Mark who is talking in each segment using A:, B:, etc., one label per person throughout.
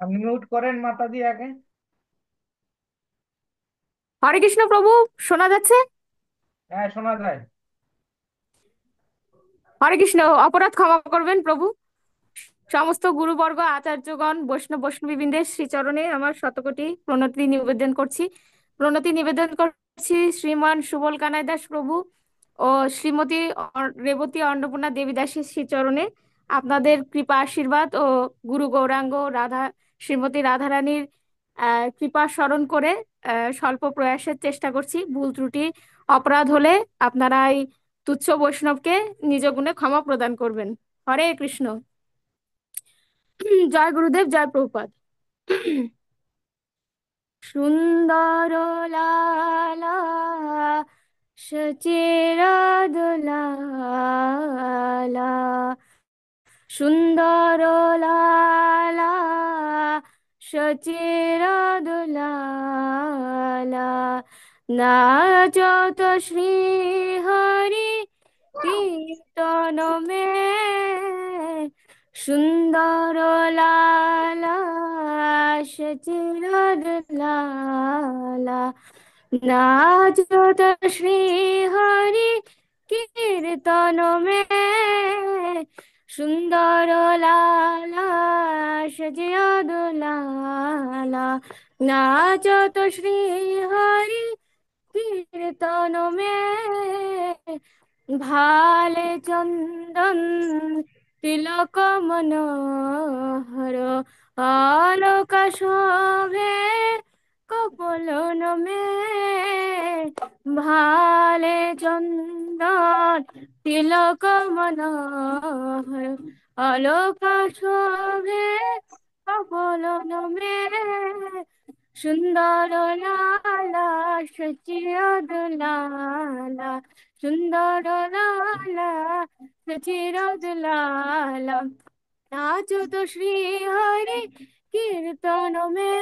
A: আপনি মিউট করেন মাতাজি আগে।
B: হরে কৃষ্ণ প্রভু। শোনা যাচ্ছে?
A: হ্যাঁ, শোনা যায়।
B: হরে কৃষ্ণ। অপরাধ ক্ষমা করবেন প্রভু। সমস্ত গুরুবর্গ, আচার্যগণ, বৈষ্ণব বৈষ্ণবীবৃন্দের শ্রীচরণে আমার শতকোটি প্রণতি নিবেদন করছি। প্রণতি নিবেদন করছি শ্রীমান সুবল কানাই দাস প্রভু ও শ্রীমতী রেবতী অন্নপূর্ণা দেবী দাসের শ্রীচরণে। আপনাদের কৃপা আশীর্বাদ ও গুরু গৌরাঙ্গ রাধা শ্রীমতী রাধারানীর কৃপা স্মরণ করে স্বল্প প্রয়াসের চেষ্টা করছি। ভুল ত্রুটি অপরাধ হলে আপনারা এই তুচ্ছ বৈষ্ণবকে নিজ গুণে ক্ষমা প্রদান করবেন। হরে কৃষ্ণ। জয় গুরুদেব, জয় প্রভুপাদ। সুন্দর লালা সচিরাদুলালা, সুন্দর লালা সচিরাদুলালা, নাচত শ্রী হরি কীর্তন মে, সুন্দর লালা সচিরাদুলালা, নাচত শ্রী হরি কীর্তন মে, সুন্দর লালা সজিয়া দুলালা, নাচত শ্রী হরি কীর্তন মে, ভালে চন্দন তিলক মনোহর, আলোক শোভে কপোলন মে, ভালে চন্দন তিলক মনোহর, আলোক শোভে কপোলন মে, সুন্দর লালা সচিয়া দুলালা, সুন্দর লালা সচিরা দুলালা, নাচত শ্রী হরি কীর্তন মে,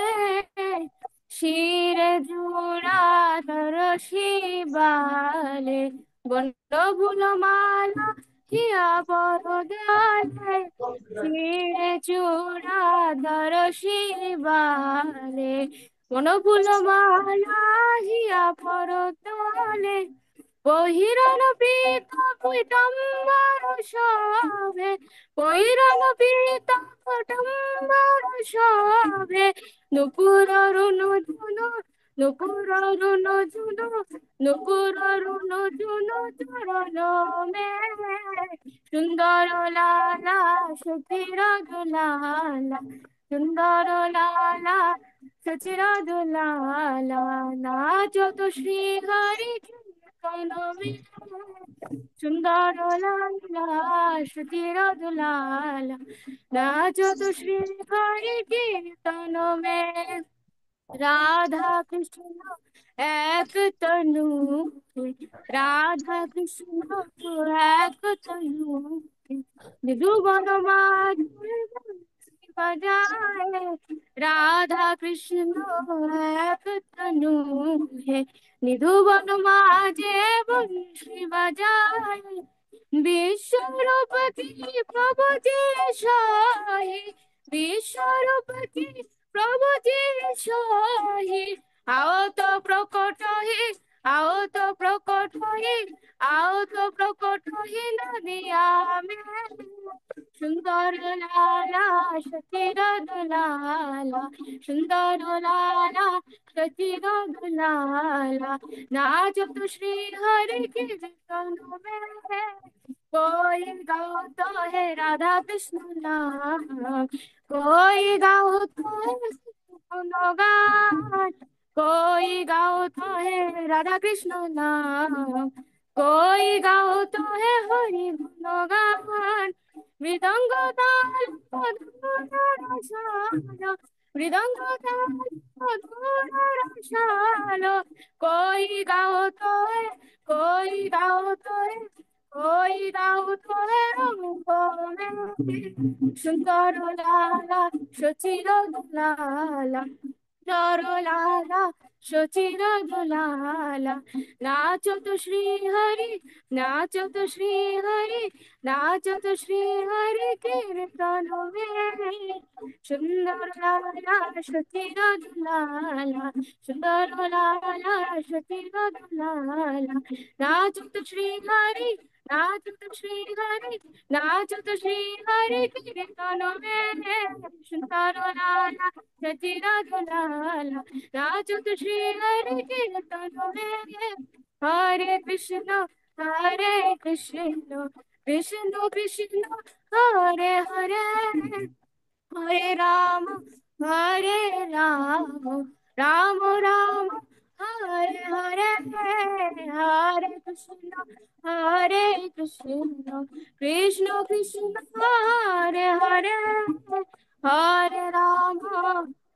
B: শিরে জুড়া ধর শিবালে, বনভুল মালা হিয়া বরদালে, শিরে চূড়া ধর শিবালে, বনভুল মালা হিয়া পরতলে, বহিরন পীত পীতাম্বর শোভে, বহিরন পীত পীতাম্বর শোভে, নুপুর রুনু ঝুনু, নুপুর রুনু ঝুনু, নুপুর রুনু ঝুনু চরণ মে, সুন্দর লালা সচির দুলালা, সুন্দর লালা সচির দুলালা, নাচত শ্রী হরি কীর্তন মে, সুন্দর লালা সচির দুলালা, নাচত শ্রী হরি কীর্তন মে, রাধা কৃষ্ণ এক তনু হে, রাধা কৃষ্ণ এক তনু হে, নিধুবন মাঝে বংশী বাজায়, রাধা কৃষ্ণ এক তনু হে, নিধুবন মাঝে বংশী বাজায়, বিশ্বরূপ কি প্রভু যে সহে, বিশ্বরূপ কি প্রভু যে সহে, আও তো প্রকট হে, আও তো প্রকট হে, আও তো প্রকট হে নদিয়া মে, সুন্দর লালা সচির দুলালা, সুন্দর লালা সচির দুলালা, নাচত শ্রী হরি কীর্তন মে, कोई गाओ तो है राधा कृष्ण नाम, कोई गाओ तो है गुणगान, कोई गाओ तो है राधा कृष्ण नाम, कोई गाओ तो है हरि गुणगान, मृदंग ताल मधुर रसालो, मृदंग ताल मधुर रसालो, कोई गाओ तो है, कोई गाओ तो है, कोई गाओ तो है रंग में, सुंदर लाला सचिर दुलाला, তরলালা সচির দুলালা, নাচত শ্রী হরি, নাচত শ্রী হরি, নাচত শ্রী হরি কীর্তন হে। সুন্দর লালা সচির দুলালা, সুন্দর লালা সচির দুলালা, নাচত শ্রী হরি, নাচত শ্রী হরি, নাচত শ্রী হরি কীর্তন হে। সুন্দর লালা সচির দুলালা, নাচত শ্রী হরি কীর্তন হে। হরে কৃষ্ণ, হরে কৃষ্ণ, কৃষ্ণ কৃষ্ণ হরে হরে, হরে রাম, হরে রাম, রাম রাম হরে হরে, হরে কৃষ্ণ, হরে কৃষ্ণ, কৃষ্ণ কৃষ্ণ হরে হরে, হরে রাম,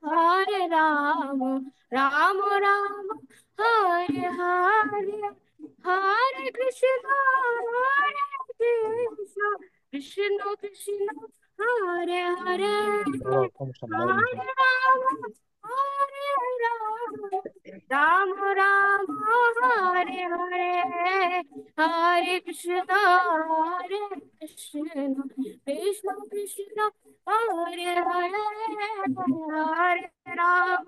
B: হরে রাম, রাম রাম হরে হরে, হরে কৃষ্ণ, হরে কৃষ্ণ, কৃষ্ণ কৃষ্ণ হরে হরে, হরে রাম, হরে রাম, রাম রাম হরে হরে, হরে কৃষ্ণ, হরে কৃষ্ণ, কৃষ্ণ কৃষ্ণ হরে হরে, হরে রাম,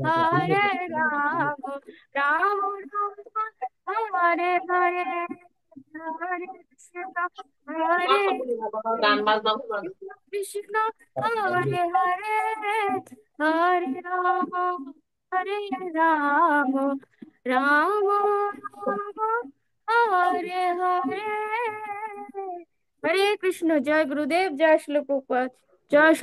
B: হরে রাম, রাম রাম হরে হরে, হরে কৃষ্ণ, হরে কৃষ্ণ, হরে হরে, হরে রাম, হরে রাম, রাম রাম হরে হরে। হরে কৃষ্ণ। জয় গুরুদেব, জয় শ্রীল প্রভুপাদ, জয়